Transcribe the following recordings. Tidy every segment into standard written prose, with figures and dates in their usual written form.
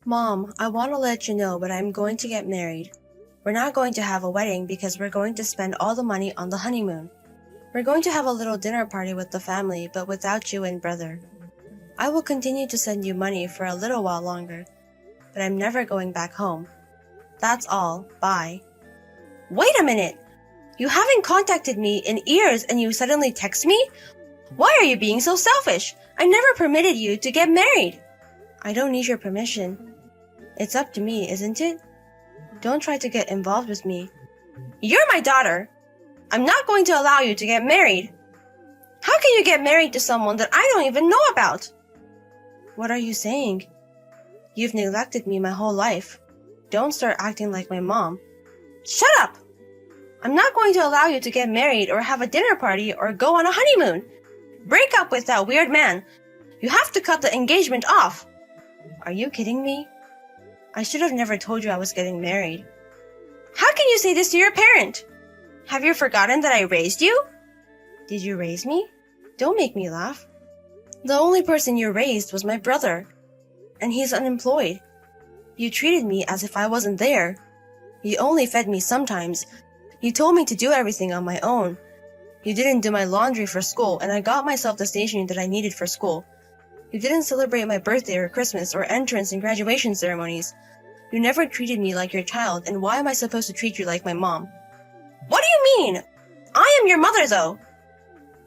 Mom, I want to let you know, but I'm going to get married. We're not going to have a wedding because we're going to spend all the money on the honeymoon. We're going to have a little dinner party with the family, but without you and brother. I will continue to send you money for a little while longer, but I'm never going back home. That's all. Bye. Wait a minute! You haven't contacted me in years and you suddenly text me? Why are you being so selfish? I never permitted you to get married. I don't need your permission. It's up to me, isn't it? Don't try to get involved with me. You're my daughter. I'm not going to allow you to get married. How can you get married to someone that I don't even know about? What are you saying? You've neglected me my whole life. Don't start acting like my mom. Shut up! I'm not going to allow you to get married or have a dinner party or go on a honeymoon. Break up with that weird man. You have to cut the engagement off. Are you kidding me? I should have never told you I was getting married. How can you say this to your parent? Have you forgotten that I raised you? Did you raise me? Don't make me laugh. The only person you raised was my brother, and he's unemployed. You treated me as if I wasn't there. You only fed me sometimes. You told me to do everything on my own. You didn't do my laundry for school, and I got myself the stationery that I needed for school. You didn't celebrate my birthday or Christmas or entrance and graduation ceremonies. You never treated me like your child, and why am I supposed to treat you like my mom? What do you mean? I am your mother, though.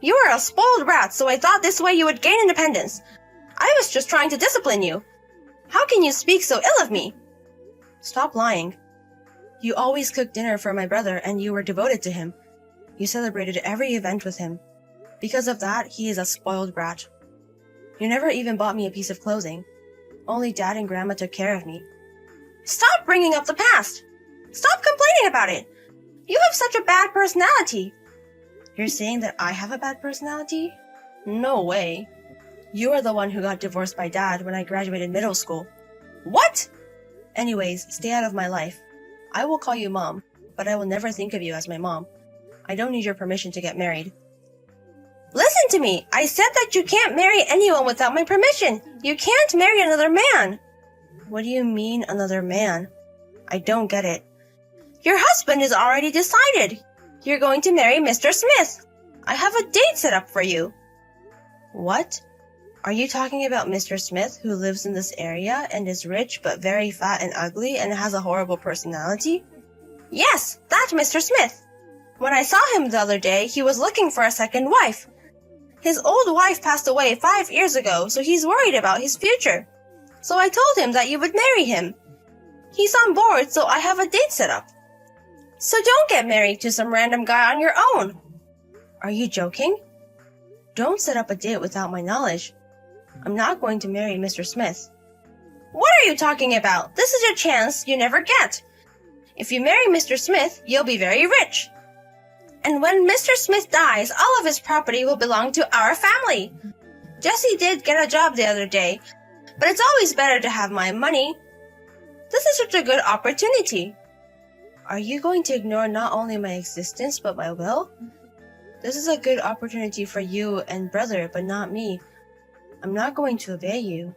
You are a spoiled brat, so I thought this way you would gain independence. I was just trying to discipline you. How can you speak so ill of me? Stop lying. You always cooked dinner for my brother, and you were devoted to him. You celebrated every event with him. Because of that, he is a spoiled brat. You never even bought me a piece of clothing. Only Dad and Grandma took care of me. Stop bringing up the past! Stop complaining about it! You have such a bad personality. You're saying that I have a bad personality? No way. You are the one who got divorced by Dad when I graduated middle school. What? Anyways, stay out of my life. I will call you Mom, but I will never think of you as my mom. I don't need your permission to get married. Listen to me! I said that you can't marry anyone without my permission! You can't marry another man! What do you mean, another man? I don't get it. Your husband is already decided! You're going to marry Mr. Smith! I have a date set up for you! What? Are you talking about Mr. Smith, who lives in this area and is rich but very fat and ugly and has a horrible personality? Yes, that Mr. Smith! When I saw him the other day, he was looking for a second wife. His old wife passed away 5 years ago, so he's worried about his future. So I told him that you would marry him. He's on board, so I have a date set up. So don't get married to some random guy on your own. Are you joking? Don't set up a date without my knowledge. I'm not going to marry Mr. Smith. What are you talking about? This is your chance you never get. If you marry Mr. Smith, you'll be very rich. And when Mr. Smith dies, all of his property will belong to our family. Jessie did get a job the other day, but it's always better to have my money. This is such a good opportunity. Are you going to ignore not only my existence, but my will? This is a good opportunity for you and brother, but not me. I'm not going to obey you.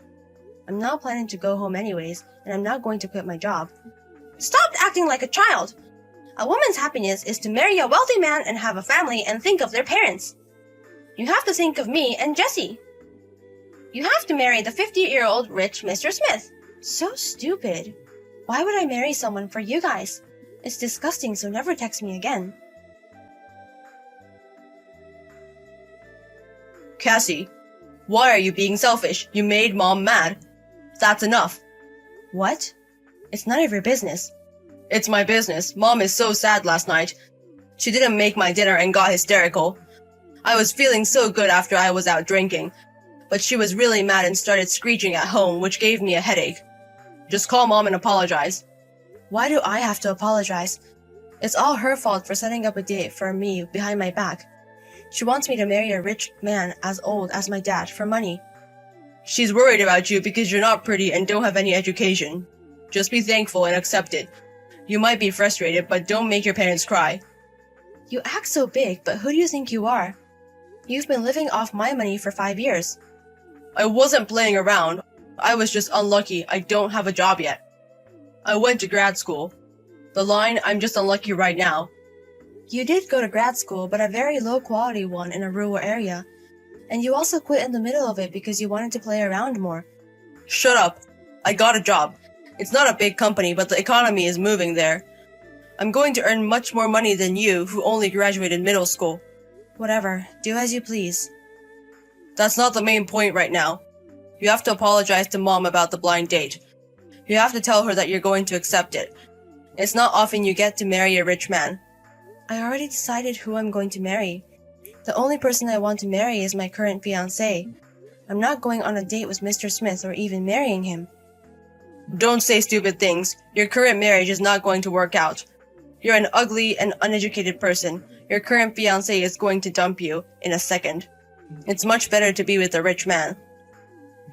I'm not planning to go home anyways, and I'm not going to quit my job. Stop acting like a child! A woman's happiness is to marry a wealthy man and have a family and think of their parents. You have to think of me and Jessie. You have to marry the 50-year-old rich Mr. Smith. So stupid. Why would I marry someone for you guys? It's disgusting, so never text me again. Cassie, why are you being selfish? You made Mom mad. That's enough. What? It's none of your business. It's my business. Mom is so sad last night. She didn't make my dinner and got hysterical. I was feeling so good after I was out drinking, but she was really mad and started screeching at home, which gave me a headache. Just call Mom and apologize. Why do I have to apologize? It's all her fault for setting up a date for me behind my back. She wants me to marry a rich man as old as my dad for money. She's worried about you because you're not pretty and don't have any education. Just be thankful and accept it. You might be frustrated, but don't make your parents cry. You act so big, but who do you think you are? You've been living off my money for 5 years. I wasn't playing around. I was just unlucky I don't have a job yet. I went to grad school. The line, I'm just unlucky right now. You did go to grad school, but a very low quality one in a rural area. And you also quit in the middle of it because you wanted to play around more. Shut up. I got a job. It's not a big company, but the economy is moving there. I'm going to earn much more money than you, who only graduated middle school. Whatever, do as you please. That's not the main point right now. You have to apologize to Mom about the blind date. You have to tell her that you're going to accept it. It's not often you get to marry a rich man. I already decided who I'm going to marry. The only person I want to marry is my current fiancé. I'm not going on a date with Mr. Smith or even marrying him. Don't say stupid things. Your current marriage is not going to work out. You're an ugly and uneducated person. Your current fiancé is going to dump you in a second. It's much better to be with a rich man.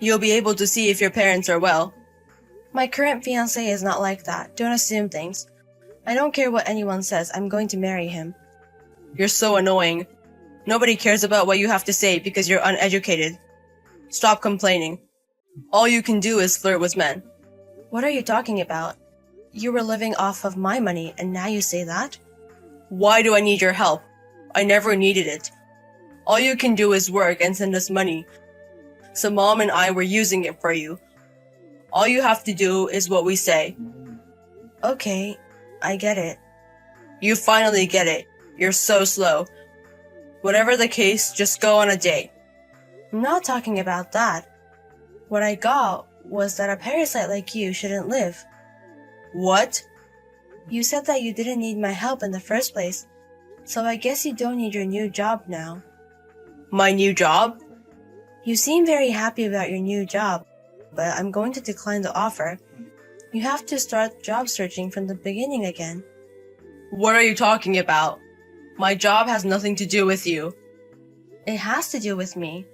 You'll be able to see if your parents are well. My current fiancé is not like that. Don't assume things. I don't care what anyone says. I'm going to marry him. You're so annoying. Nobody cares about what you have to say because you're uneducated. Stop complaining. All you can do is flirt with men. What are you talking about? You were living off of my money, and now you say that? Why do I need your help? I never needed it. All you can do is work and send us money. So Mom and I were using it for you. All you have to do is what we say. Okay, I get it. You finally get it. You're so slow. Whatever the case, just go on a date. I'm not talking about that. What I got was that a parasite like you shouldn't live. What? You said that you didn't need my help in the first place, so I guess you don't need your new job now. My new job? You seem very happy about your new job, but I'm going to decline the offer. You have to start job searching from the beginning again. What are you talking about? My job has nothing to do with you. It has to do with me,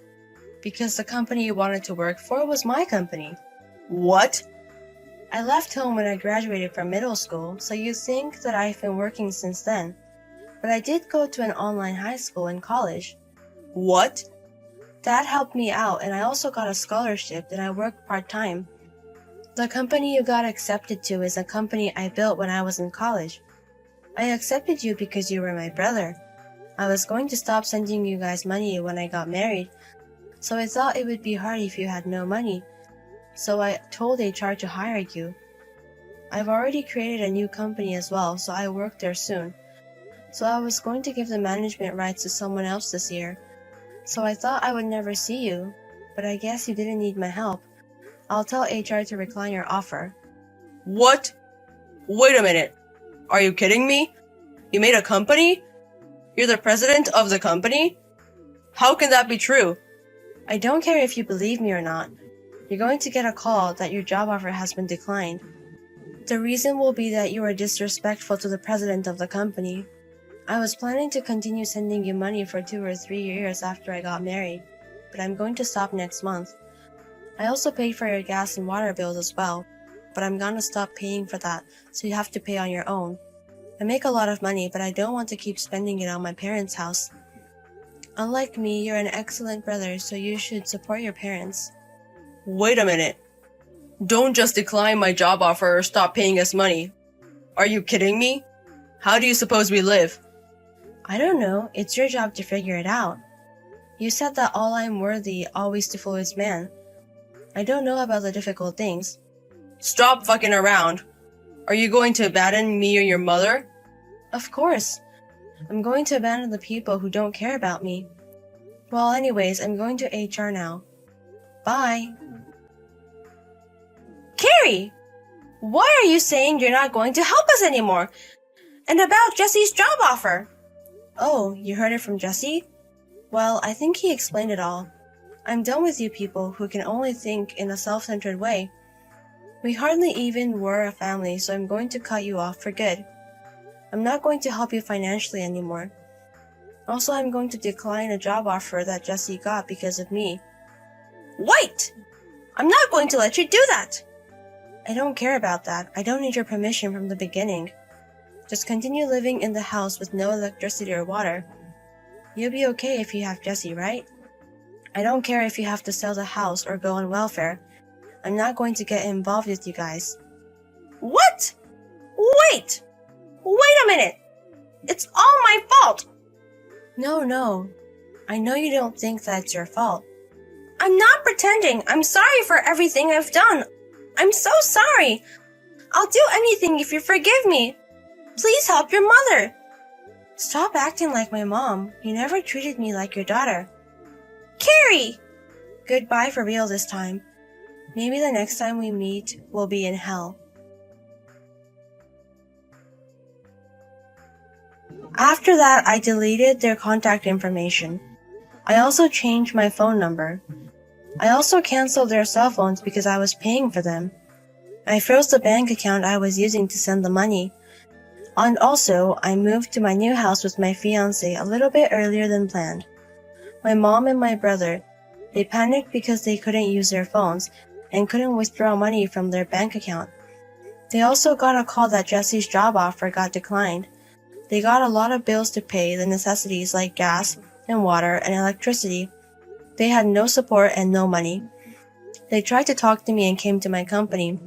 because the company you wanted to work for was my company. What? I left home when I graduated from middle school, so you think that I've been working since then. But I did go to an online high school and college. What? That helped me out, and I also got a scholarship and I worked part-time. The company you got accepted to is a company I built when I was in college. I accepted you because you were my brother. I was going to stop sending you guys money when I got married, so I thought it would be hard if you had no money. So I told HR to hire you. I've already created a new company as well, so I work there soon. So I was going to give the management rights to someone else this year. So I thought I would never see you, but I guess you didn't need my help. I'll tell HR to decline your offer. What? Wait a minute. Are you kidding me? You made a company? You're the president of the company? How can that be true? I don't care if you believe me or not. You're going to get a call that your job offer has been declined. The reason will be that you were disrespectful to the president of the company. I was planning to continue sending you money for 2 or 3 years after I got married, but I'm going to stop next month. I also paid for your gas and water bills as well, but I'm gonna stop paying for that, so you have to pay on your own. I make a lot of money, but I don't want to keep spending it on my parents' house. Unlike me, you're an excellent brother, so you should support your parents. Wait a minute. Don't just decline my job offer or stop paying us money. Are you kidding me? How do you suppose we live? I don't know. It's your job to figure it out. You said that all I'm worthy always to fool is man. I don't know about the difficult things. Stop fucking around. Are you going to abandon me or your mother? Of course. I'm going to abandon the people who don't care about me. Well, anyways, I'm going to HR now. Bye. Carrie! Why are you saying you're not going to help us anymore? And about Jesse's job offer? Oh, you heard it from Jesse? Well, I think he explained it all. I'm done with you people who can only think in a self-centered way. We hardly even were a family, so I'm going to cut you off for good. I'm not going to help you financially anymore. Also, I'm going to decline a job offer that Jesse got because of me. Wait! I'm not going to let you do that! I don't care about that. I don't need your permission from the beginning. Just continue living in the house with no electricity or water. You'll be okay if you have Jesse, right? I don't care if you have to sell the house or go on welfare. I'm not going to get involved with you guys. What? Wait a minute. It's all my fault. No. I know you don't think that it's your fault. I'm not pretending. I'm sorry for everything I've done. I'm so sorry. I'll do anything if you forgive me. Please help your mother. Stop acting like my mom. You never treated me like your daughter. Carrie! Goodbye for real this time. Maybe the next time we meet, we'll be in hell. After that, I deleted their contact information. I also changed my phone number. I also canceled their cell phones because I was paying for them. I froze the bank account I was using to send the money. And also, I moved to my new house with my fiancé a little bit earlier than planned. My mom and my brother, they panicked because they couldn't use their phones and couldn't withdraw money from their bank account. They also got a call that Jesse's job offer got declined. They got a lot of bills to pay, the necessities like gas and water and electricity. They had no support and no money. They tried to talk to me and came to my company.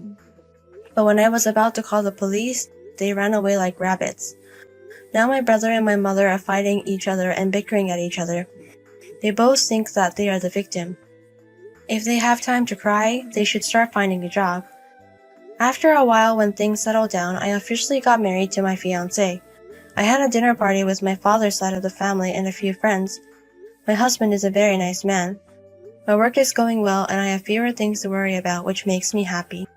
But when I was about to call the police, they ran away like rabbits. Now my brother and my mother are fighting each other and bickering at each other. They both think that they are the victim. If they have time to cry, they should start finding a job. After a while, when things settled down, I officially got married to my fiancé. I had a dinner party with my father's side of the family and a few friends. My husband is a very nice man. My work is going well and I have fewer things to worry about, which makes me happy.